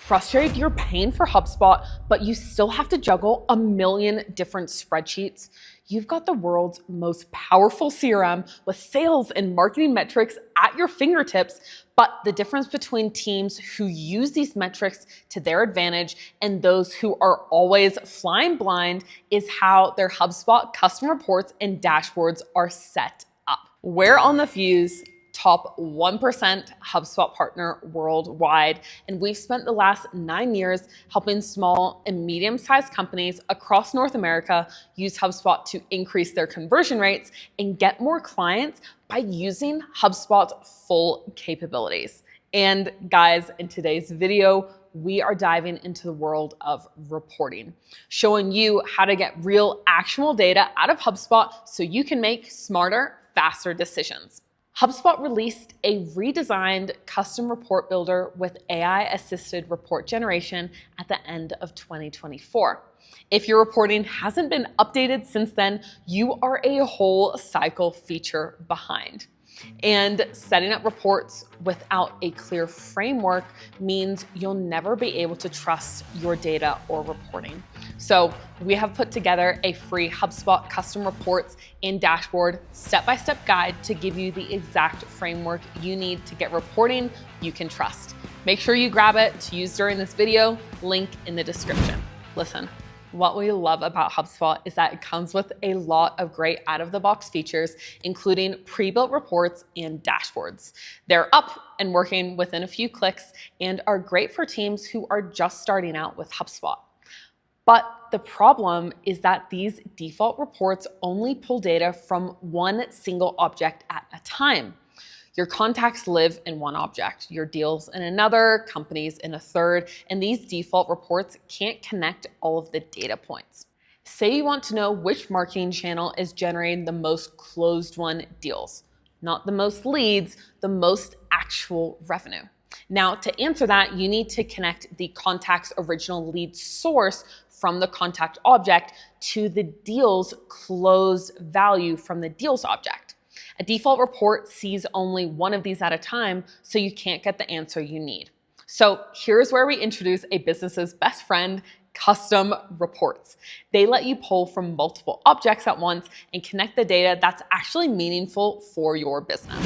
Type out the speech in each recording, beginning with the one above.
Frustrated you're paying for HubSpot, but you still have to juggle a million different spreadsheets? You've got the world's most powerful CRM with sales and marketing metrics at your fingertips, but the difference between teams who use these metrics to their advantage and those who are always flying blind is how their HubSpot custom reports and dashboards are set up. We're on the Fuze top 1% HubSpot partner worldwide. And we've spent the last 9 years helping small and medium-sized companies across North America use HubSpot to increase their conversion rates and get more clients by using HubSpot's full capabilities. And guys, in today's video, we are diving into the world of reporting, showing you how to get real actionable data out of HubSpot so you can make smarter, faster decisions. HubSpot released a redesigned custom report builder with AI-assisted report generation at the end of 2024. If your reporting hasn't been updated since then, you are a whole cycle feature behind. And setting up reports without a clear framework means you'll never be able to trust your data or reporting. So we have put together a free HubSpot custom reports and dashboard step-by-step guide to give you the exact framework you need to get reporting you can trust. Make sure you grab it to use during this video, link in the description. Listen. What we love about HubSpot is that it comes with a lot of great out-of-the-box features, including pre-built reports and dashboards. They're up and working within a few clicks and are great for teams who are just starting out with HubSpot. But the problem is that these default reports only pull data from one single object at a time. Your contacts live in one object, your deals in another, companies in a third, and these default reports can't connect all of the data points. Say you want to know which marketing channel is generating the most closed-won deals, not the most leads, the most actual revenue. Now, to answer that, you need to connect the contact's original lead source from the contact object to the deal's closed value from the deals object. A default report sees only one of these at a time, so you can't get the answer you need. So here's where we introduce a business's best friend, custom reports. They let you pull from multiple objects at once and connect the data that's actually meaningful for your business.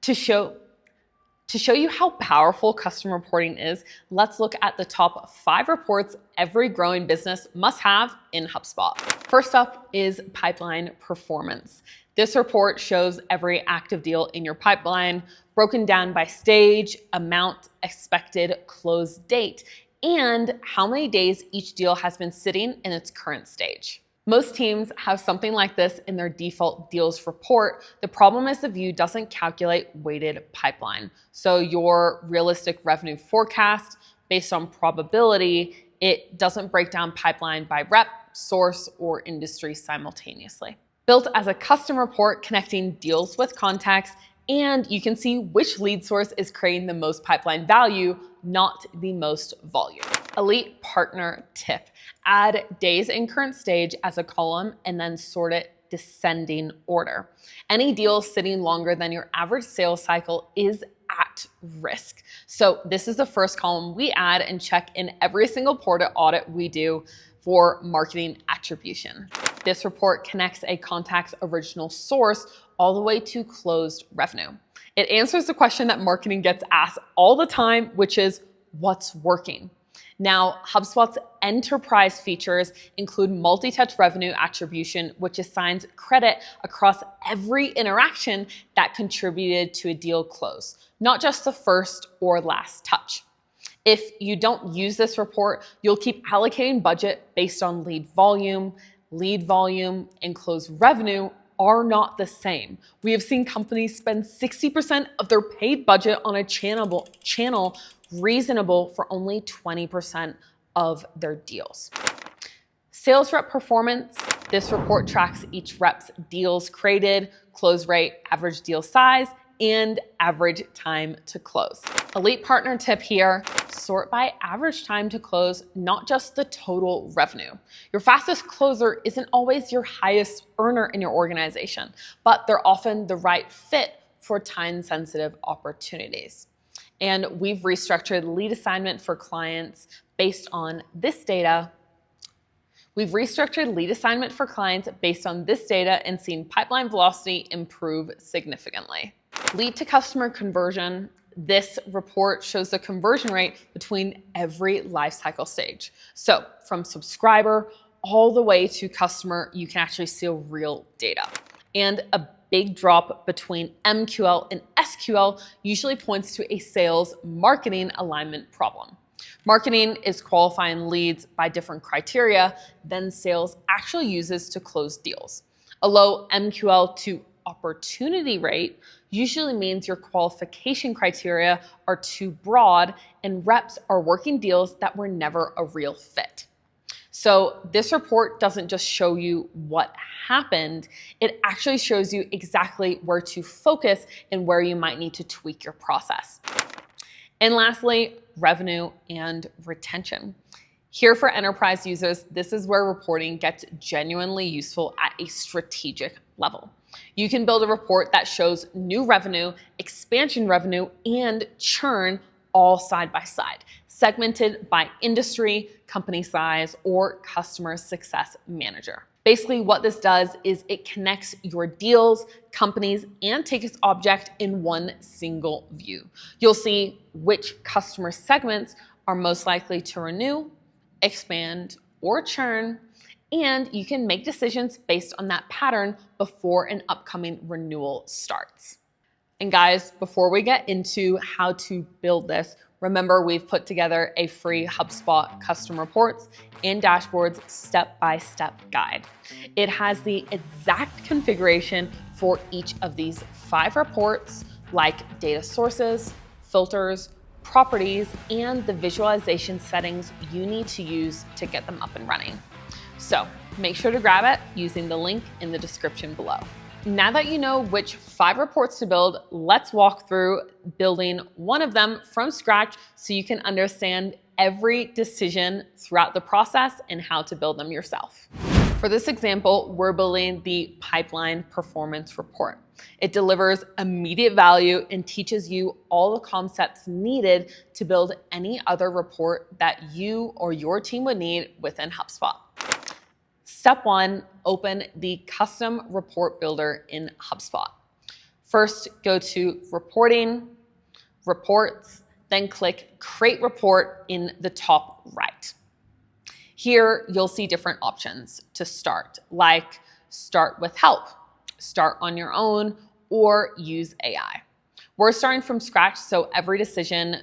To show you how powerful custom reporting is, let's look at the top 5 reports every growing business must have in HubSpot. First up is pipeline performance. This report shows every active deal in your pipeline, broken down by stage, amount, expected close date, and how many days each deal has been sitting in its current stage. Most teams have something like this in their default deals report. The problem is the view doesn't calculate weighted pipeline. So your realistic revenue forecast based on probability, it doesn't break down pipeline by rep, source, or industry simultaneously. Built as a custom report connecting deals with contacts, and you can see which lead source is creating the most pipeline value, not the most volume. Elite partner tip. Add days in current stage as a column and then sort it descending order. Any deal sitting longer than your average sales cycle is at risk. So this is the first column we add and check in every single portal audit we do for marketing attribution. This report connects a contact's original source all the way to closed revenue. It answers the question that marketing gets asked all the time, which is, what's working? Now, HubSpot's enterprise features include multi-touch revenue attribution, which assigns credit across every interaction that contributed to a deal close, not just the first or last touch. If you don't use this report, you'll keep allocating budget based on lead volume, and close revenue are not the same. We have seen companies spend 60% of their paid budget on a channel reasonable for only 20% of their deals. Sales rep performance. This report tracks each rep's deals created, close rate, average deal size, and average time to close. Elite partner tip here, sort by average time to close, not just the total revenue. Your fastest closer isn't always your highest earner in your organization, but they're often the right fit for time-sensitive opportunities. And we've restructured lead assignment for clients based on this data. We've restructured lead assignment for clients based on this data and seen pipeline velocity improve significantly. Lead to customer conversion. This report shows the conversion rate between every lifecycle stage. So from subscriber all the way to customer, you can actually see real data. And a big drop between MQL and SQL usually points to a sales marketing alignment problem. Marketing is qualifying leads by different criteria than sales actually uses to close deals. A low MQL to opportunity rate usually means your qualification criteria are too broad and reps are working deals that were never a real fit. So this report doesn't just show you what happened, it actually shows you exactly where to focus and where you might need to tweak your process. And lastly, revenue and retention. Here for enterprise users, this is where reporting gets genuinely useful at a strategic level. You can build a report that shows new revenue, expansion revenue, and churn all side by side, segmented by industry, company size, or customer success manager. Basically, what this does is it connects your deals, companies, and tickets object in one single view. You'll see which customer segments are most likely to renew, expand, or churn, and you can make decisions based on that pattern before an upcoming renewal starts. And guys, before we get into how to build this, remember we've put together a free HubSpot custom reports and dashboards step-by-step guide. It has the exact configuration for each of these 5 reports, like data sources, filters, properties, and the visualization settings you need to use to get them up and running. So make sure to grab it using the link in the description below. Now that you know which 5 reports to build, let's walk through building one of them from scratch so you can understand every decision throughout the process and how to build them yourself. For this example, we're building the pipeline performance report. It delivers immediate value and teaches you all the concepts needed to build any other report that you or your team would need within HubSpot. Step 1, open the custom report builder in HubSpot. First, go to Reporting, Reports, then click Create Report in the top right. Here, you'll see different options to start, like start with help, start on your own, or use AI. We're starting from scratch, so every decision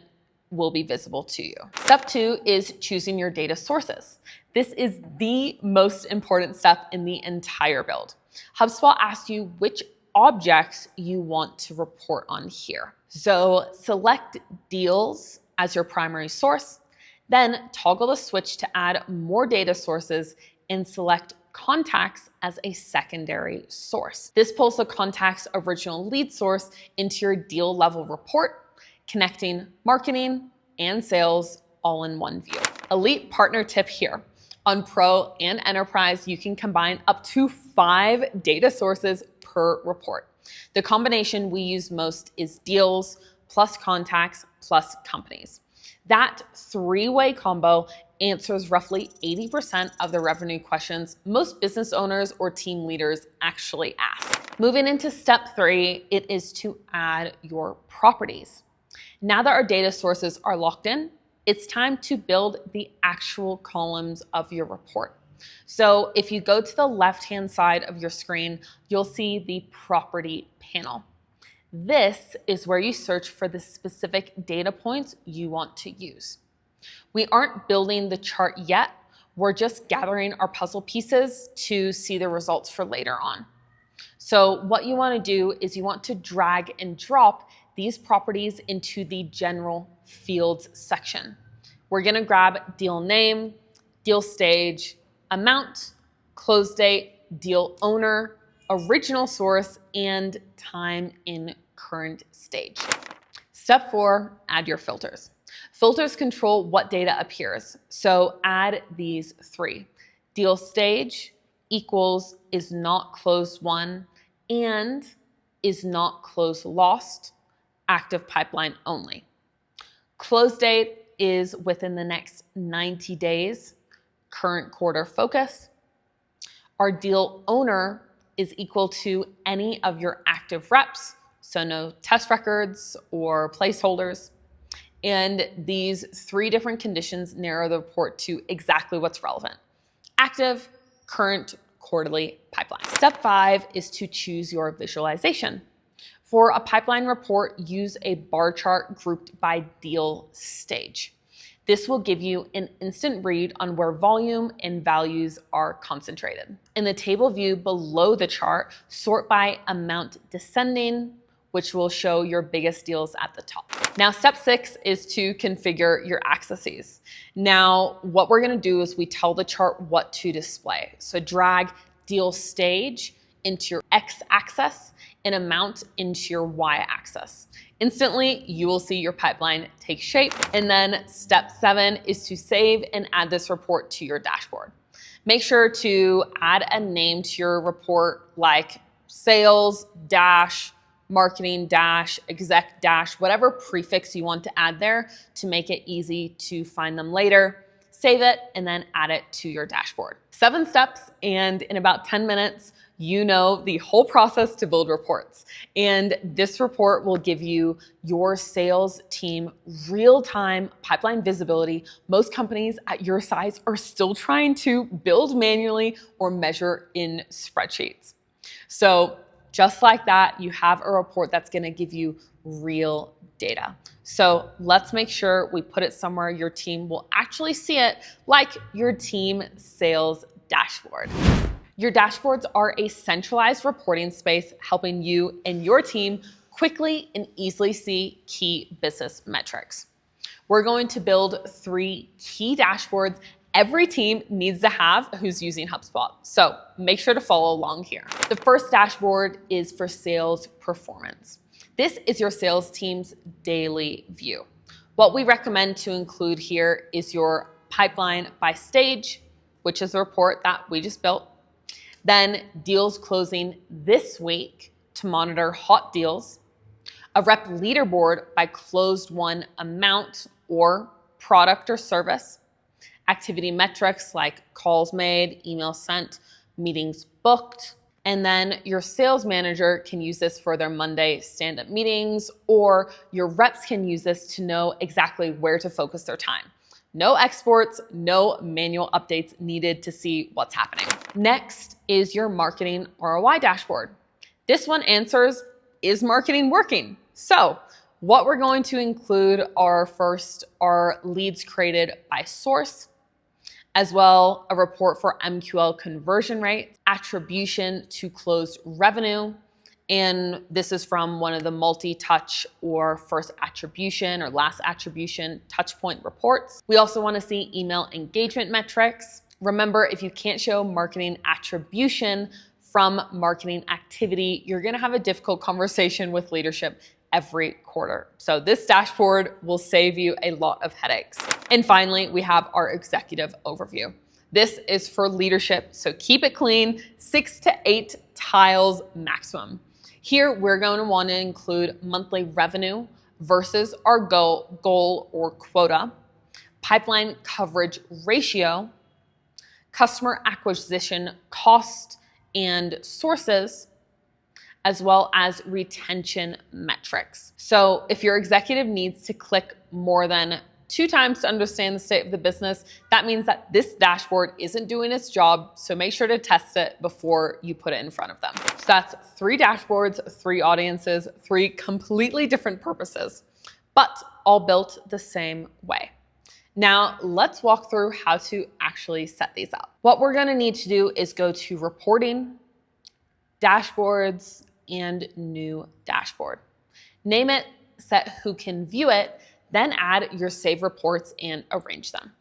will be visible to you. Step 2 is choosing your data sources. This is the most important step in the entire build. HubSpot asks you which objects you want to report on here. So select deals as your primary source, then toggle the switch to add more data sources and select contacts as a secondary source. This pulls the contact's original lead source into your deal level report, connecting marketing and sales all in one view. Elite partner tip here. On Pro and Enterprise, you can combine up to 5 data sources per report. The combination we use most is deals plus contacts plus companies. That 3-way combo answers roughly 80% of the revenue questions most business owners or team leaders actually ask. Moving into step 3, it is to add your properties. Now that our data sources are locked in, it's time to build the actual columns of your report. So if you go to the left-hand side of your screen, you'll see the property panel. This is where you search for the specific data points you want to use. We aren't building the chart yet. We're just gathering our puzzle pieces to see the results for later on. So what you want to do is you want to drag and drop these properties into the general fields section. We're going to grab deal name, deal stage, amount, close date, deal owner, original source, and time in current stage. Step 4, add your filters. Filters control what data appears. So add these 3. Deal stage equals is not closed won and is not closed lost, active pipeline only. Close date is within the next 90 days. Current quarter focus. Our deal owner is equal to any of your active reps, so no test records or placeholders. And these 3 different conditions narrow the report to exactly what's relevant: active, current, quarterly pipeline. Step 5 is to choose your visualization. For a pipeline report, use a bar chart grouped by deal stage. This will give you an instant read on where volume and values are concentrated. In the table view below the chart, sort by amount descending, which will show your biggest deals at the top. Now, step 6 is to configure your axes. Now, what we're gonna do is we tell the chart what to display. So drag deal stage into your x-axis and amount into your y-axis. Instantly, you will see your pipeline take shape. And then step 7 is to save and add this report to your dashboard. Make sure to add a name to your report like sales dash, marketing dash, exec dash, whatever prefix you want to add there to make it easy to find them later. Save it and then add it to your dashboard. 7 steps, and in about 10 minutes, you know the whole process to build reports. And this report will give you your sales team real-time pipeline visibility. Most companies at your size are still trying to build manually or measure in spreadsheets. So just like that, you have a report that's gonna give you real data. So let's make sure we put it somewhere your team will actually see it, like your team sales dashboard. Your dashboards are a centralized reporting space helping you and your team quickly and easily see key business metrics. We're going to build 3 key dashboards every team needs to have who's using HubSpot. So make sure to follow along here. The first dashboard is for sales performance. This is your sales team's daily view. What we recommend to include here is your pipeline by stage, which is the report that we just built. Then deals closing this week to monitor hot deals, a rep leaderboard by closed won amount or product or service, activity metrics like calls made, emails sent, meetings booked, and then your sales manager can use this for their Monday stand-up meetings, or your reps can use this to know exactly where to focus their time. No exports, no manual updates needed to see what's happening. Next is your marketing ROI dashboard. This one answers, is marketing working? So what we're going to include are first our leads created by source, as well a report for MQL conversion rate, attribution to closed revenue, and this is from one of the multi-touch or first attribution or last attribution touch point reports. We also want to see email engagement metrics. Remember, if you can't show marketing attribution from marketing activity, you're going to have a difficult conversation with leadership every quarter. So this dashboard will save you a lot of headaches. And finally, we have our executive overview. This is for leadership, so keep it clean, 6 to 8 tiles maximum. Here, we're going to want to include monthly revenue versus our goal or quota, pipeline coverage ratio, customer acquisition cost and sources, as well as retention metrics. So if your executive needs to click more than 2 times to understand the state of the business, that means that this dashboard isn't doing its job, so make sure to test it before you put it in front of them. So that's 3 dashboards, 3 audiences, 3 completely different purposes, but all built the same way. Now let's walk through how to actually set these up. What we're gonna need to do is go to reporting, dashboards, and new dashboard. Name it, set who can view it, then add your save reports and arrange them.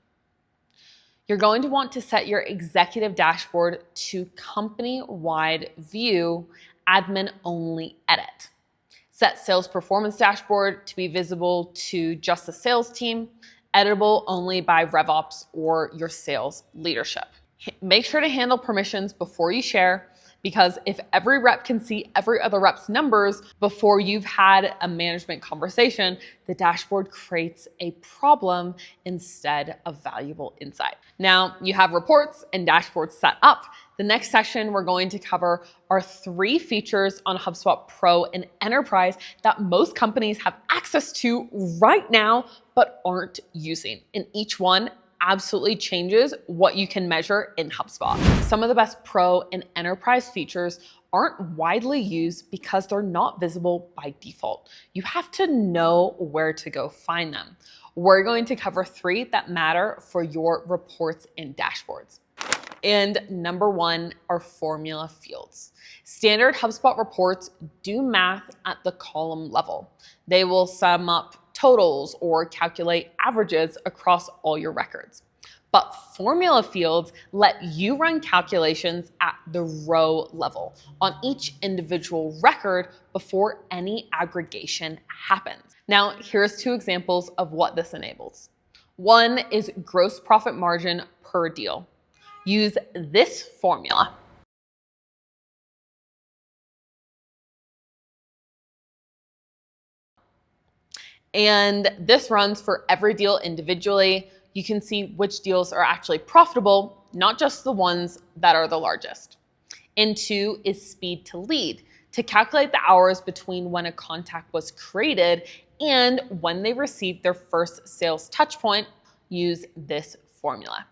You're going to want to set your executive dashboard to company-wide view, admin only edit. Set sales performance dashboard to be visible to just the sales team, editable only by RevOps or your sales leadership. Make sure to handle permissions before you share, Because if every rep can see every other rep's numbers before you've had a management conversation, the dashboard creates a problem instead of valuable insight. Now you have reports and dashboards set up. The next session we're going to cover are 3 features on HubSpot Pro and Enterprise that most companies have access to right now but aren't using. And each one absolutely changes what you can measure in HubSpot. Some of the best Pro and Enterprise features aren't widely used because they're not visible by default. You have to know where to go find them. We're going to cover 3 that matter for your reports and dashboards. And number 1 are formula fields. Standard HubSpot reports do math at the column level. They will sum up totals or calculate averages across all your records. But formula fields let you run calculations at the row level on each individual record before any aggregation happens. Now, here's 2 examples of what this enables. One is gross profit margin per deal. Use this formula. And this runs for every deal individually. You can see which deals are actually profitable, not just the ones that are the largest. And 2 is speed to lead, to calculate the hours between when a contact was created and when they received their first sales touch point. Use this formula.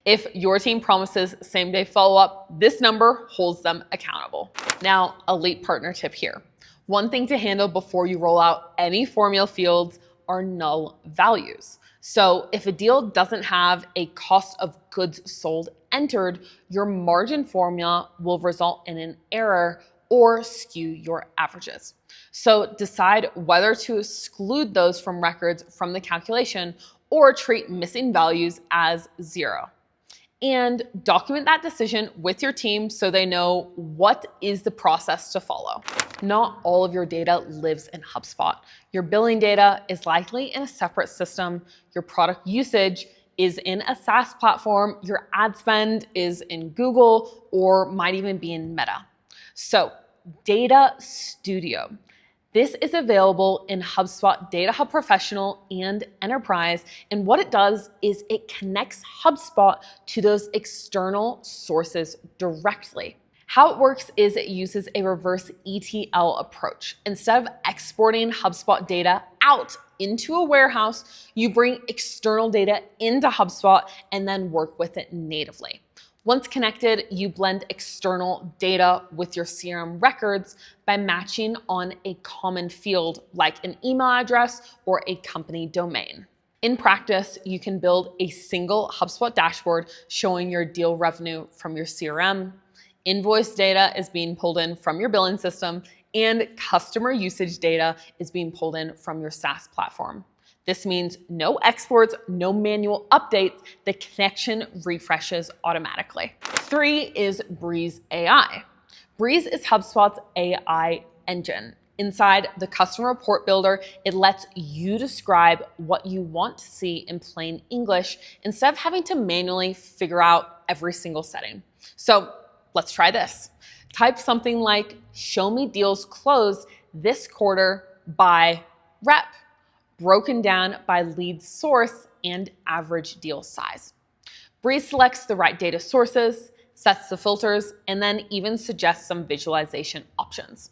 If your team promises same-day follow-up, this number holds them accountable. Now, elite partner tip here. One thing to handle before you roll out any formula fields are null values. So if a deal doesn't have a cost of goods sold entered, your margin formula will result in an error or skew your averages. So decide whether to exclude those from records from the calculation or treat missing values as 0. And document that decision with your team so they know what is the process to follow. Not all of your data lives in HubSpot. Your billing data is likely in a separate system. Your product usage is in a SaaS platform. Your ad spend is in Google or might even be in Meta. So, Data Studio. This is available in HubSpot Data Hub Professional and Enterprise. And what it does is it connects HubSpot to those external sources directly. How it works is it uses a reverse ETL approach. Instead of exporting HubSpot data out into a warehouse, you bring external data into HubSpot and then work with it natively. Once connected, you blend external data with your CRM records by matching on a common field like an email address or a company domain. In practice, you can build a single HubSpot dashboard showing your deal revenue from your CRM, invoice data is being pulled in from your billing system, and customer usage data is being pulled in from your SaaS platform. This means no exports, no manual updates. The connection refreshes automatically. 3 is Breeze AI. Breeze is HubSpot's AI engine. Inside the customer report builder, it lets you describe what you want to see in plain English instead of having to manually figure out every single setting. So let's try this. Type something like, show me deals closed this quarter by rep, broken down by lead source and average deal size. Breeze selects the right data sources, sets the filters, and then even suggests some visualization options.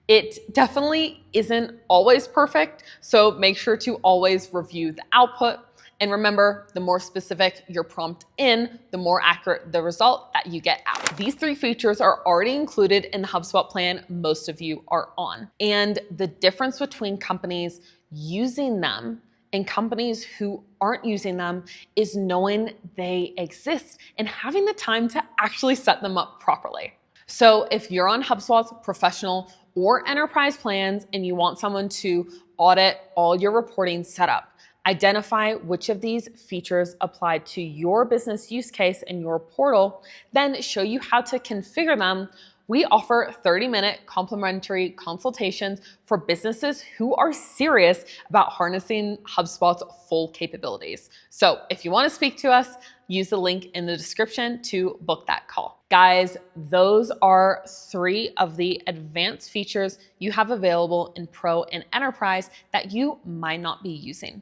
It definitely isn't always perfect, so make sure to always review the output. And remember, the more specific your prompt in, the more accurate the result that you get out. These 3 features are already included in the HubSpot plan most of you are on. And the difference between companies using them and companies who aren't using them is knowing they exist and having the time to actually set them up properly. So if you're on HubSpot's professional or enterprise plans and you want someone to audit all your reporting setup, identify which of these features apply to your business use case in your portal, then show you how to configure them, We offer 30-minute complimentary consultations for businesses who are serious about harnessing HubSpot's full capabilities. So if you want to speak to us, use the link in the description to book that call. Guys, those are 3 of the advanced features you have available in Pro and Enterprise that you might not be using.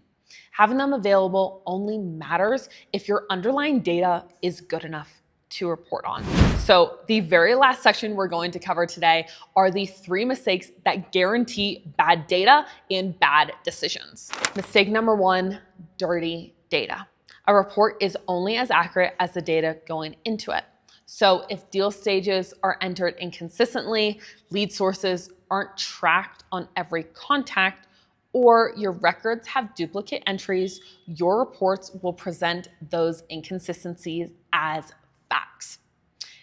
Having them available only matters if your underlying data is good enough to report on. So the very last section we're going to cover today are the 3 mistakes that guarantee bad data and bad decisions. Mistake number 1, dirty data. A report is only as accurate as the data going into it. So if deal stages are entered inconsistently, lead sources aren't tracked on every contact, or your records have duplicate entries, your reports will present those inconsistencies as facts.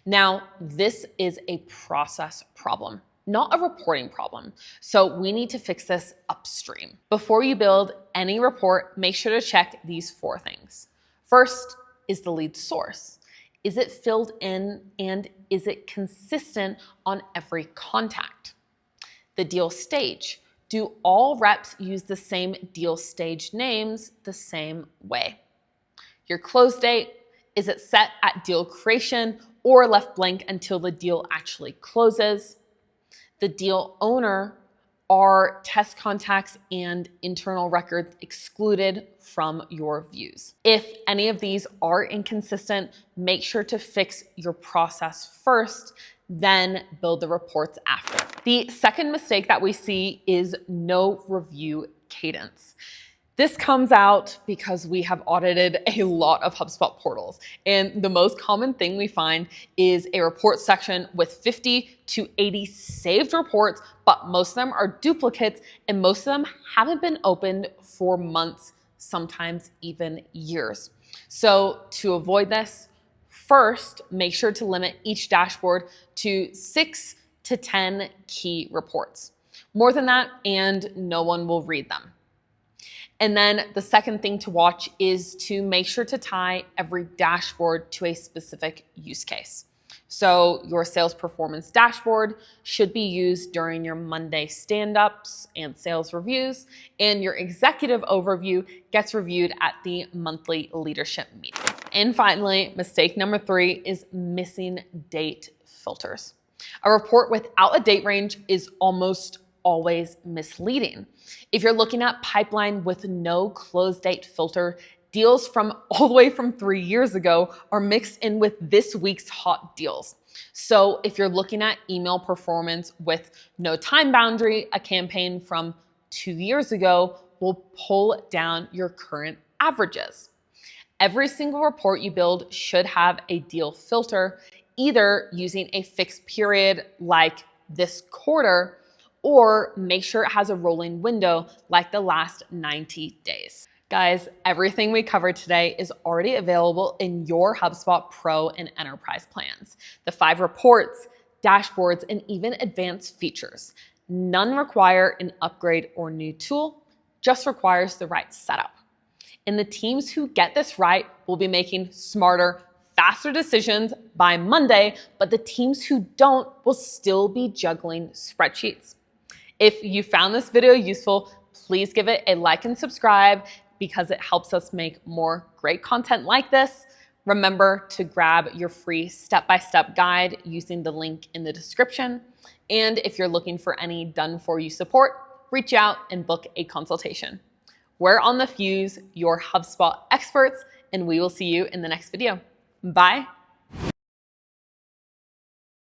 Now, this is a process problem, not a reporting problem. So we need to fix this upstream. Before you build any report, make sure to check these 4 things. First is the lead source. Is it filled in and is it consistent on every contact? The deal stage. Do all reps use the same deal stage names the same way? Your close date. Is it set at deal creation or left blank until the deal actually closes? The deal owner. Are test contacts and internal records excluded from your views? If any of these are inconsistent, make sure to fix your process first, then build the reports after. The second mistake that we see is no review cadence. This comes out because we have audited a lot of HubSpot portals, and the most common thing we find is a report section with 50 to 80 saved reports, but most of them are duplicates and most of them haven't been opened for months, sometimes even years. So to avoid this, first, make sure to limit each dashboard to 6 to 10 key reports. More than that, and no one will read them. And then the second thing to watch is to make sure to tie every dashboard to a specific use case. So your sales performance dashboard should be used during your Monday stand-ups and sales reviews, and your executive overview gets reviewed at the monthly leadership meeting. And finally, mistake number 3 is missing date filters. A report without a date range is almost always misleading. If you're looking at pipeline with no close date filter, deals from all the way from 3 years ago are mixed in with this week's hot deals. So if you're looking at email performance with no time boundary, a campaign from 2 years ago will pull down your current averages. Every single report you build should have a deal filter, either using a fixed period like this quarter, or make sure it has a rolling window like the last 90 days. Guys, everything we covered today is already available in your HubSpot Pro and Enterprise plans. The 5 reports, dashboards, and even advanced features. None require an upgrade or new tool, just requires the right setup. And the teams who get this right will be making smarter, faster decisions by Monday, but the teams who don't will still be juggling spreadsheets. If you found this video useful, please give it a like and subscribe because it helps us make more great content like this. Remember to grab your free step-by-step guide using the link in the description. And if you're looking for any done-for-you support, reach out and book a consultation. We're on the Fuze, your HubSpot experts, and we will see you in the next video. Bye.